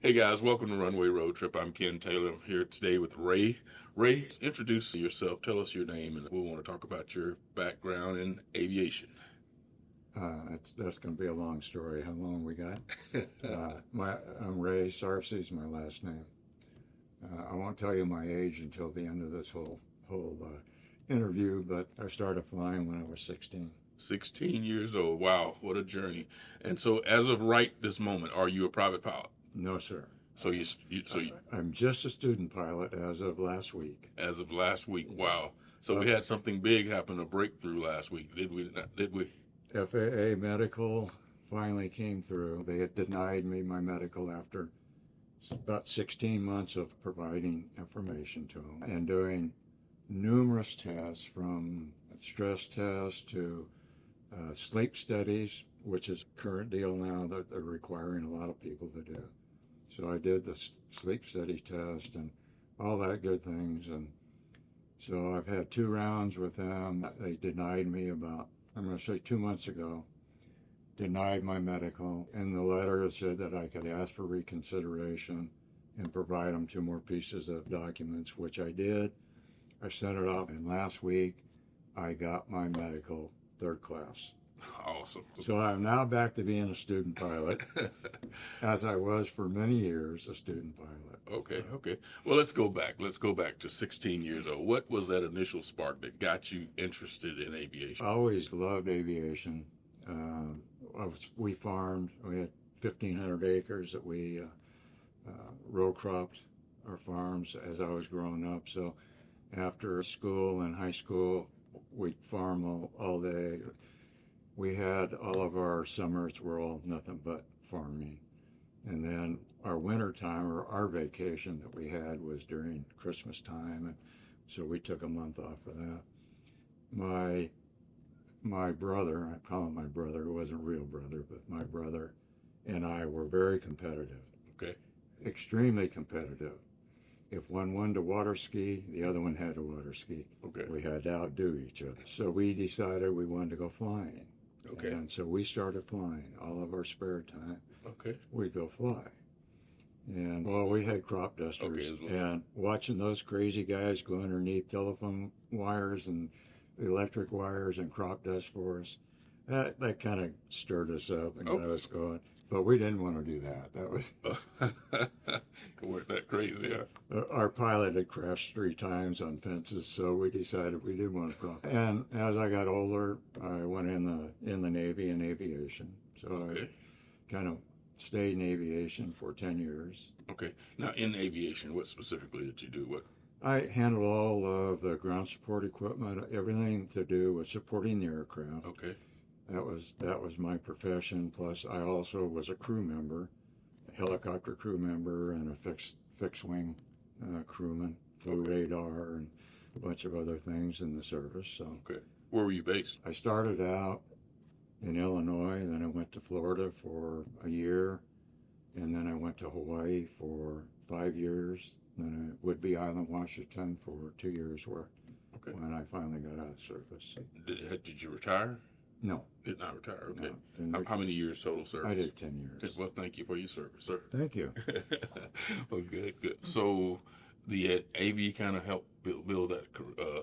Hey guys, welcome to Runway Road Trip. I'm Ken Taylor. I'm here today with Ray. Ray, introduce yourself. Tell us your name, and we want to talk about your background in aviation. That's going to be a long story. How long we got? I'm Ray Sarsi is my last name. I won't tell you my age until the end of this whole interview, but I started flying when I was 16. 16 years old. Wow, what a journey. And so, as of right this moment, are you a private pilot? No, sir. So I'm just a student pilot as of last week. As of last week, Yes. wow. So we had something big happen, a breakthrough last week, did we? Did we? FAA medical finally came through. They had denied me my medical after about 16 months of providing information to them and doing numerous tests, from stress tests to sleep studies, which is a current deal now that they're requiring a lot of people to do. So I did the sleep study test and all that good things. And so I've had 2 rounds with them. They denied me about, I'm going to say 2 months ago, denied my medical. In the letter, it said that I could ask for reconsideration and provide them 2 more pieces of documents, which I did. I sent it off, and last week I got my medical 3rd class. Awesome. So I'm now back to being a student pilot, as I was for many years a student pilot. Okay. Well, let's go back. Let's go back to 16 years old. What was that initial spark that got you interested in aviation? I always loved aviation. We farmed. We had 1,500 acres that we row cropped our farms as I was growing up. So after school and high school, we'd farm all day. We had all of our summers were all nothing but farming. And then our winter time, or our vacation that we had, was during Christmas time. And so we took a month off for that. My brother, I call him my brother, it wasn't a real brother, but my brother and I were very competitive. Okay. Extremely competitive. If one wanted to water ski, the other one had to water ski. Okay. We had to outdo each other. So we decided we wanted to go flying. Okay. And so we started flying. All of our spare time, Okay. we'd go fly. And, well, we had crop dusters. Okay, And watching those crazy guys go underneath telephone wires and electric wires and crop dust for us, that kind of stirred us up and got us going. But we didn't want to do that. That was weren't that crazy, yeah. Our pilot had crashed 3 times on fences, so we decided we didn't want to cross. And as I got older, I went in the Navy in aviation. So I kind of stayed in aviation for 10 years. Okay. Now, in aviation, what specifically did you do? What? I handled all of the ground support equipment, everything to do with supporting the aircraft. Okay. That was my profession. Plus, I also was a crew member, a helicopter crew member, and a fixed wing crewman, flew radar, and a bunch of other things in the service. So, okay. Where were you based? I started out in Illinois, then I went to Florida for a year, and then I went to Hawaii for 5 years. Then I Whidbey Island, Washington for 2 years, when I finally got out of service. Did you retire? No. Did not retire, okay. No, How many years total service? I did 10 years. Well, thank you for your service, sir. Thank you. Well, good. So the AV kind of helped build that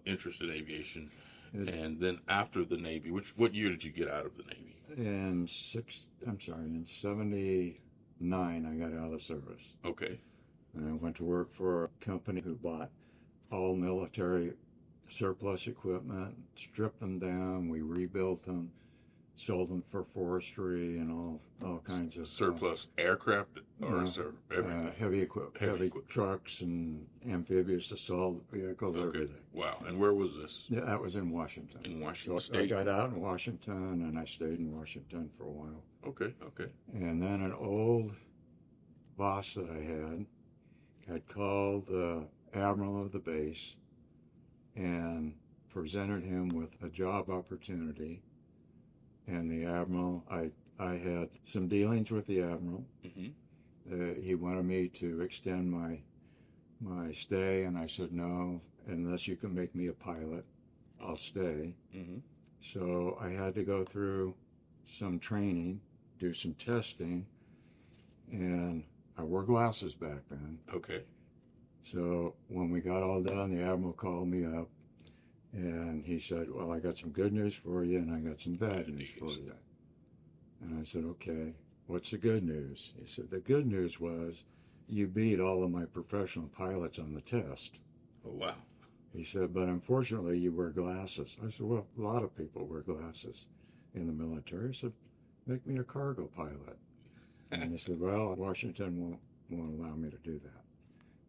interest in aviation. And then after the Navy, what year did you get out of the Navy? In 79, I got out of service. Okay. And I went to work for a company who bought all military surplus equipment, stripped them down, we rebuilt them, sold them for forestry and all kinds of surplus aircraft or heavy equipment, heavy trucks and amphibious assault vehicles, everything. Wow. And where was this? Yeah, that was in Washington. In Washington So State. I got out in Washington, and I stayed in Washington for a while. Okay. And then an old boss that I had called the admiral of the base and presented him with a job opportunity. And the admiral, I had some dealings with the admiral. Mm-hmm. He wanted me to extend my stay, and I said, no, unless you can make me a pilot, I'll stay. Mm-hmm. So I had to go through some training, do some testing, and I I wore glasses back then. Okay. So when we got all done, the admiral called me up, and he said, well, I got some good news for you, and I got some bad news for you. And I said, okay, what's the good news? He said, the good news was you beat all of my professional pilots on the test. Oh, wow. He said, but unfortunately, you wear glasses. I said, well, a lot of people wear glasses in the military. He said, make me a cargo pilot. And he said, well, Washington won't allow me to do that.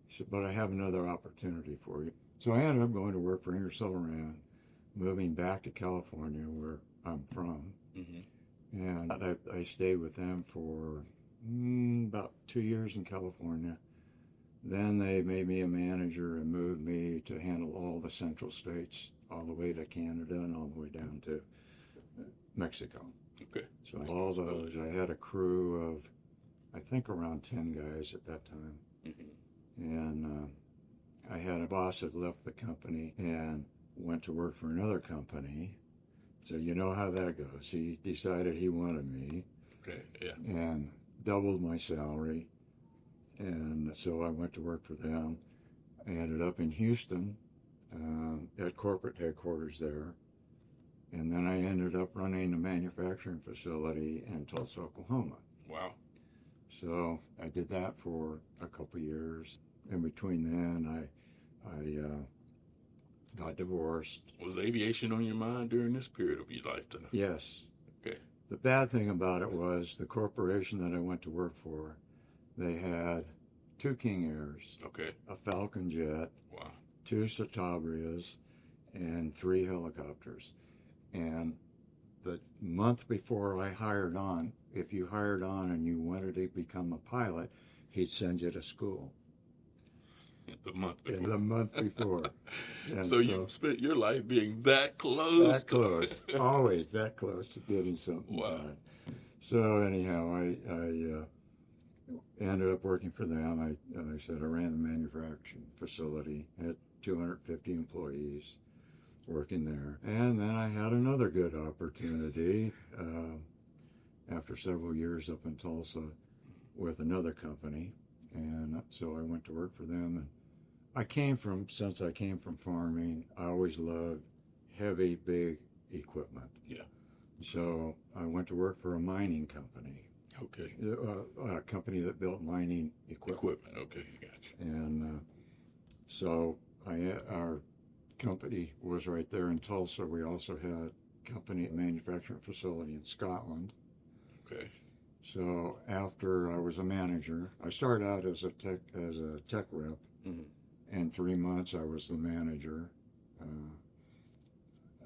He said, but I have another opportunity for you. So I ended up going to work for Ingersoll Rand, moving back to California, where I'm from. Mm-hmm. And I stayed with them for about 2 years in California. Then they made me a manager and moved me to handle all the central states, all the way to Canada and all the way down to Mexico. Okay. So all those, I had a crew of, I think, around 10 guys at that time. Mm-hmm. And I had a boss that left the company and went to work for another company. So you know how that goes. He decided he wanted me. Okay, yeah. And doubled my salary. And so I went to work for them. I ended up in Houston at corporate headquarters there. And then I ended up running a manufacturing facility in Tulsa, Oklahoma. Wow. So I did that for a couple of years. In between then, I got divorced. Was aviation on your mind during this period of your lifetime? Yes. Okay. The bad thing about it was the corporation that I went to work for, they had 2 King Airs, okay, a Falcon jet, wow, 2 Cetabrias, and 3 helicopters. And the month before I hired on, if you hired on and you wanted to become a pilot, he'd send you to school. The month before. In the month before. So you spent your life being that close. That close. Always that close to getting something done. So anyhow, I ended up working for them. Like I said, I ran the manufacturing facility. I had 250 employees working there. And then I had another good opportunity after several years up in Tulsa with another company. And so I went to work for them. And since I came from farming, I always loved heavy, big equipment. Yeah. So I went to work for a mining company. Okay. A company that built mining equipment. Okay, gotcha. And so our company was right there in Tulsa. We also had a company manufacturing facility in Scotland. Okay. So after I was a manager, I started out as a tech rep. Mm-hmm. In 3 months, I was the manager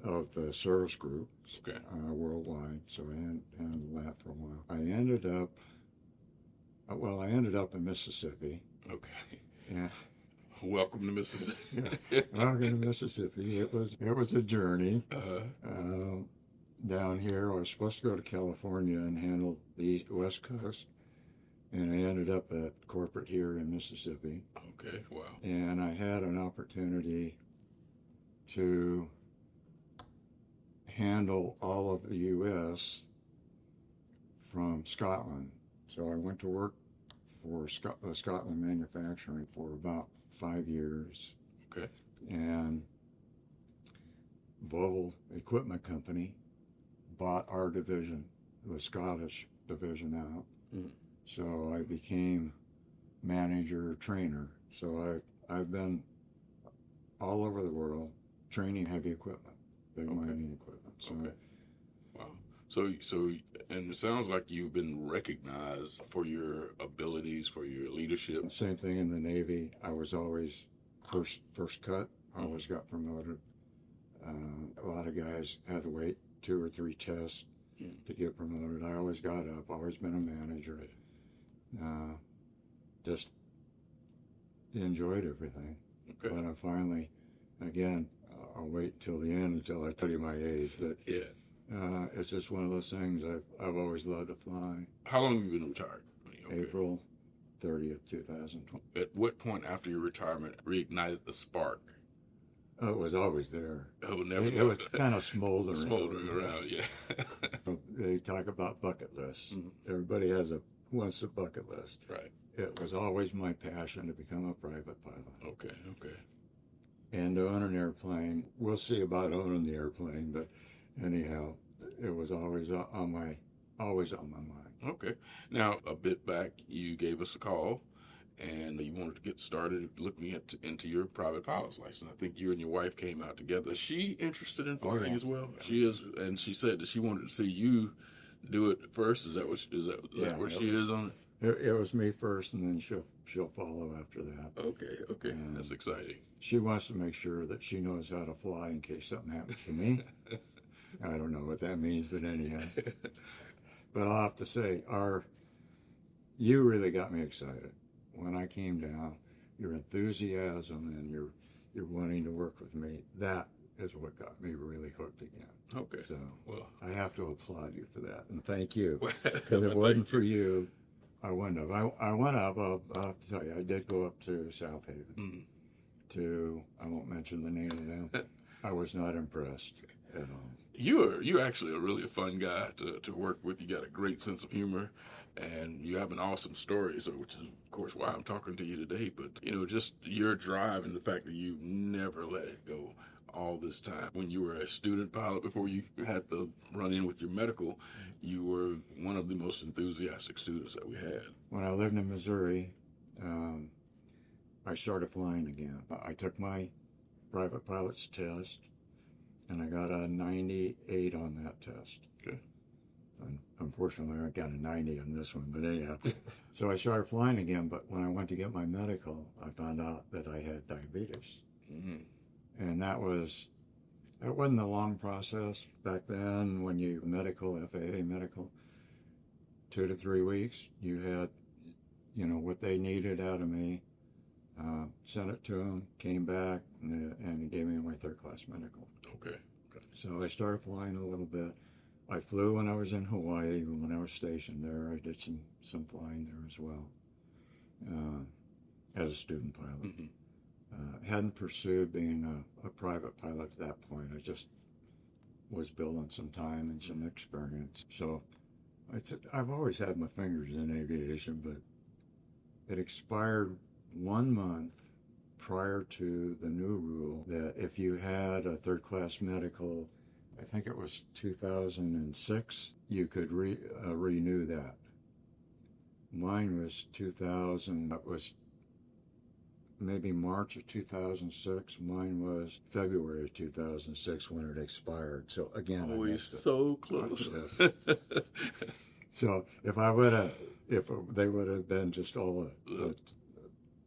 of the service group, okay, worldwide. So I handled that for a while. I ended up in Mississippi. Okay. Yeah. Welcome to Mississippi. Yeah. Welcome to Mississippi. It was a journey. Down here, I was supposed to go to California and handle the West Coast, and I ended up at corporate here in Mississippi. Okay, wow. And I had an opportunity to handle all of the U.S. from Scotland. So I went to work for Scotland Manufacturing for about 5 years. Okay. And Volvo Equipment Company bought our division, the Scottish division, out. Mm. So I became manager, trainer. So I've been all over the world training heavy equipment, big mining equipment. So, okay. Wow. So, and it sounds like you've been recognized for your abilities, for your leadership. Same thing in the Navy. I was always first cut. I always got promoted. A lot of guys had to wait 2 or 3 tests to get promoted. I always got up. Always been a manager. Just enjoyed everything. Okay. But I finally, again, I'll wait till the end until I tell you my age. But yeah, it's just one of those things. I've always loved to fly. How long have you been retired? Okay. April 30th, 2020. At what point after your retirement reignited the spark? Oh, it was always there. It was kind of smoldering. Smoldering around, yeah. They talk about bucket lists. Mm-hmm. Everybody wants a bucket list. Right. it was always my passion to become a private pilot. Okay. And to own an airplane. We'll see about owning the airplane, but anyhow, it was always on my mind. Okay. Now, a bit back, you gave us a call, and you wanted to get started looking into your private pilot's license. I think you and your wife came out together. Is she interested in flying as well? Yeah. She is, and she said that she wanted to see you do it first. Is that what she is on it? It was me first, and then she'll follow after that. Okay, that's exciting. She wants to make sure that she knows how to fly in case something happens to me. I don't know what that means, but anyhow. But I'll have to say, you really got me excited when I came down. Your enthusiasm and your wanting to work with me, that is what got me really hooked again. Okay. So well, I have to applaud you for that, and thank you. Because if it wasn't for you, I wouldn't have. I went up. I'll have to tell you, I did go up to South Haven. I won't mention the name of them. I was not impressed at all. You're actually a fun guy to work with. You got a great sense of humor, and you have an awesome story. So, which is of course why I'm talking to you today. But just your drive and the fact that you never let it go all this time. When you were a student pilot before you had to run in with your medical, you were one of the most enthusiastic students that we had. When I lived in Missouri, I started flying again. I took my private pilot's test, and I got a 98 on that test. Okay. Unfortunately, I got a 90 on this one, but anyhow. So I started flying again, but when I went to get my medical, I found out that I had diabetes. Mm-hmm. And that wasn't a long process back then. When you FAA medical, 2 to 3 weeks, you had, what they needed out of me, sent it to them, came back, and he gave me my third class medical. Okay. So I started flying a little bit. I flew when I was in Hawaii, when I was stationed there. I did some flying there as well, as a student pilot. Mm-hmm. Hadn't pursued being a private pilot at that point. I just was building some time and some experience. So I've always had my fingers in aviation, but it expired 1 month prior to the new rule that if you had a third class medical, I think it was 2006, you could renew that. Mine was 2000, that was maybe March of 2006. Mine was February of 2006 when it expired. So again, I missed it. So close. Yes. So if they would have been just all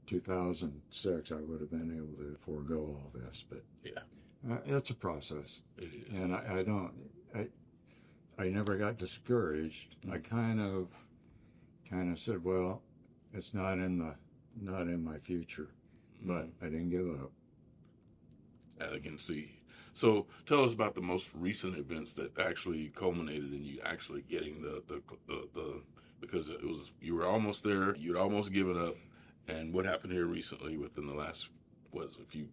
2006, I would have been able to forego all this. But yeah, it's a process. It is. And I never got discouraged. I kind of said, well, it's not in my future. But I didn't give up. I can see. So tell us about the most recent events that actually culminated in you actually getting the because you were almost there, you'd almost given up, and what happened here recently within the last a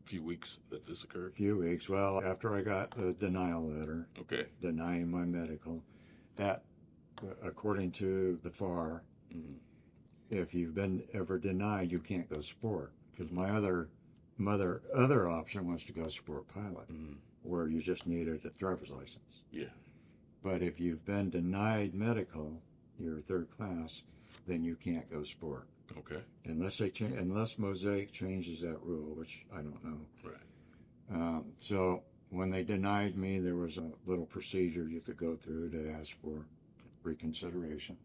few weeks that this occurred? A few weeks. Well, after I got the denial letter, denying my medical, that according to the FAR, if you've been ever denied, you can't go sport. Because my other option was to go sport pilot, where you just needed a driver's license. Yeah. But if you've been denied medical, you're third class, then you can't go sport. Okay. Unless Mosaic changes that rule, which I don't know. Right. So when they denied me, there was a little procedure you could go through to ask for reconsideration,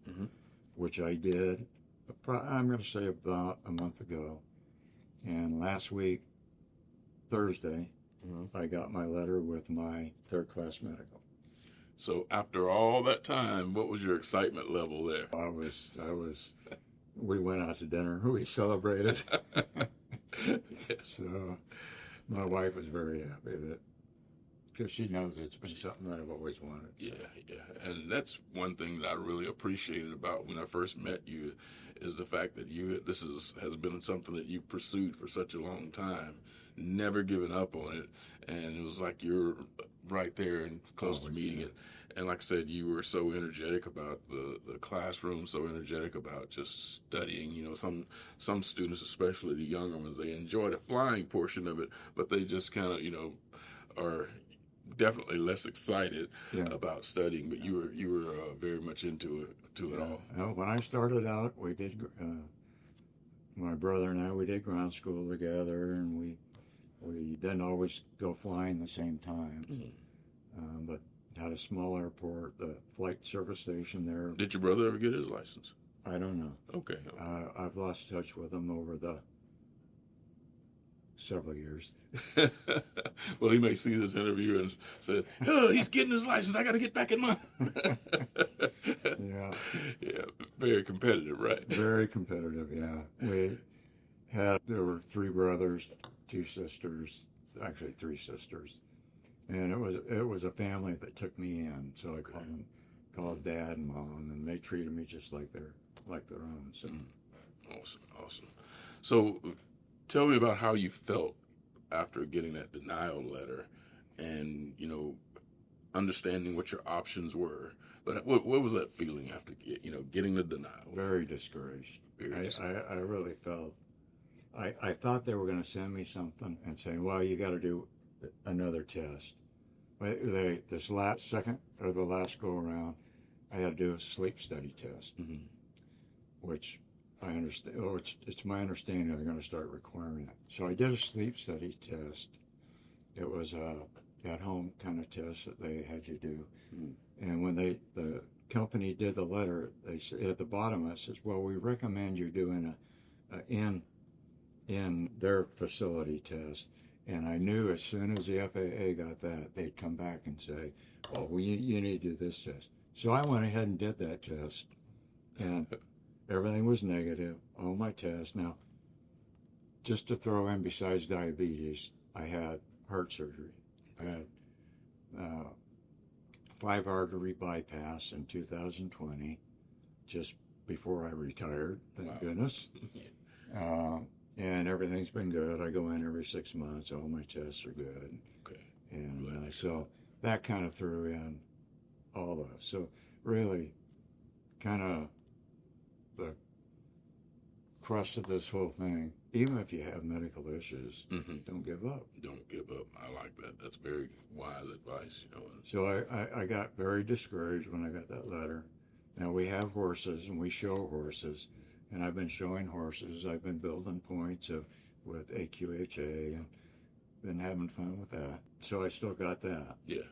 which I did. I'm going to say about a month ago. And last week, Thursday, I got my letter with my third class medical. So after all that time, what was your excitement level there? We went out to dinner. We celebrated. Yes. So my wife was very happy because she knows it's been something that I've always wanted. So. Yeah. And that's one thing that I really appreciated about when I first met you is the fact that this has been something that you've pursued for such a long time, never given up on it. And it was like you're right there and close to Always, meeting yeah. it. And like I said, you were so energetic about the classroom, so energetic about just studying. You know, some students, especially the younger ones, they enjoy the flying portion of it, but they just kind of, you know, are definitely less excited Yeah. about studying. But you were very much into it Yeah. all. When I started out, we did, my brother and I, we did ground school together, and we didn't always go flying the same times. But had a small airport, the flight service station there. Did your brother ever get his license? I don't know. Okay. I've lost touch with him over the several years. Well, he may see this interview and say, "Oh, he's getting his license. I got to get back in mine." Yeah. Yeah, very competitive, right? Very competitive, yeah. There were three brothers, two sisters, actually three sisters. And it was a family that took me in. So I called dad and mom, and they treated me just like their own. So Awesome. So tell me about how you felt after getting that denial letter and, you know, understanding what your options were. But what was that feeling after, you know, getting the denial? very discouraged. Very discouraged. I really felt. I thought they were going to send me something and say, "Well, you got to do another test." But this last go around, I had to do a sleep study test, which I understand. Or it's my understanding they're going to start requiring it. So I did a sleep study test. It was a at-home kind of test that they had you do. And when the company did the letter, they said at the bottom it says, "Well, we recommend you doing a in their facility test." And I knew as soon as the FAA got that, they'd come back and say, "Oh, you need to do this test." So I went ahead and did that test, and everything was negative on my test. Now, just to throw in, besides diabetes, I had heart surgery. I had 5 artery bypass in 2020, just before I retired, thank goodness. And everyth's been good. I go in every 6 months. All my tests are good. Okay. And so that kind of threw in all of it. So really, kind of the crust of this whole thing, even if you have medical issues, don't give up. Don't give up. I like that. That's very wise advice, you know. So I got very discouraged when I got that letter. Now we have horses and we show horses, and I've been showing horses. I've been building points with AQHA and been having fun with that. So I still got that. Yeah.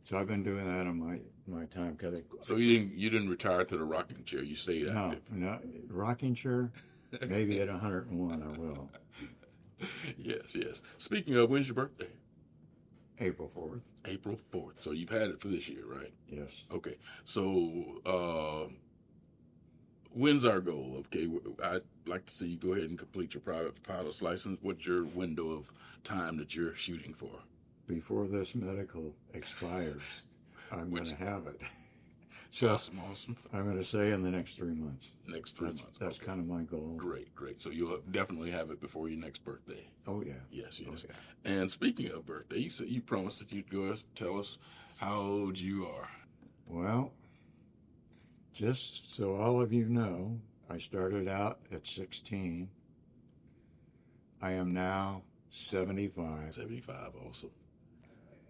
So I've been doing that on my time. So you didn't retire to the rocking chair. You stayed active. No, rocking chair. Maybe at 101 I will. Yes. Speaking of, when's your birthday? April 4th. April 4th. So you've had it for this year, right? Yes. Okay. So when's our goal? Okay, I'd like to see you go ahead and complete your private pilot's license. What's your window of time that you're shooting for? Before this medical expires, I'm going to have it. So Awesome. I'm going to say in the next 3 months. Next 3 months. That's okay. kind of my goal. Great. So you'll definitely have it before your next birthday. Oh, yeah. Yes. Oh, yeah. And speaking of birthday, you said you promised that you'd go tell us how old you are. Well, just so all of you know, I started out at 16. I am now 75. 75, awesome.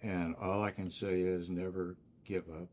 And all I can say is never give up.